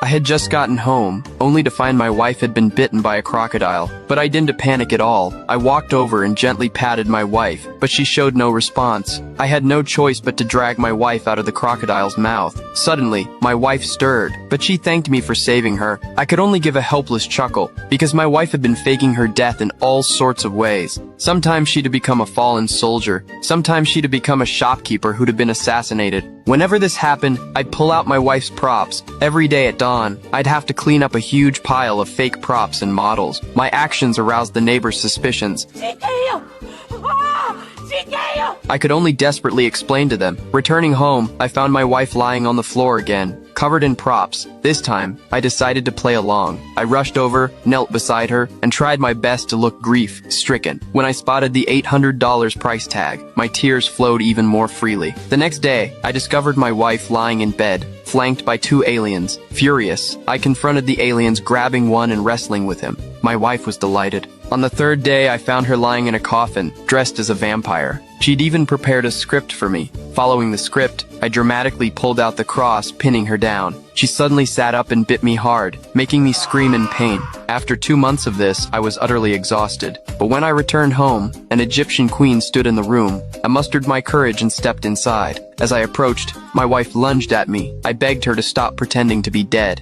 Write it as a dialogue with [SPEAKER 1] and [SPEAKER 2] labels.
[SPEAKER 1] I had just gotten home, only to find my wife had been bitten by a crocodile. But I didn't panic at all. I walked over and gently patted my wife, but she showed no response. I had no choice but to drag my wife out of the crocodile's mouth. Suddenly, my wife stirred, but she thanked me for saving her. I could only give a helpless chuckle, because my wife had been faking her death in all sorts of ways. Sometimes she'd become a fallen soldier. Sometimes she'd become a shopkeeper who'd have been assassinated. Whenever this happened, I'd pull out my wife's props. Every day at dawn, I'd have to clean up a huge pile of fake props and models. My actions aroused the neighbors' suspicions. I could only desperately explain to them. Returning home, I found my wife lying on the floor again, covered in props. This time, I decided to play along. I rushed over, knelt beside her, and tried my best to look grief-stricken. When I spotted the $800 price tag, my tears flowed even more freely. The next day, I discovered my wife lying in bed, flanked by two aliens. Furious, I confronted the aliens, grabbing one and wrestling with him. My wife was delighted. On the third day, I found her lying in a coffin, dressed as a vampire. She'd even prepared a script for me. Following the script, I dramatically pulled out the cross, pinning her down. She suddenly sat up and bit me hard, making me scream in pain. After 2 months of this, I was utterly exhausted. But when I returned home, an Egyptian queen stood in the room. I mustered my courage and stepped inside. As I approached, my wife lunged at me. I begged her to stop pretending to be dead.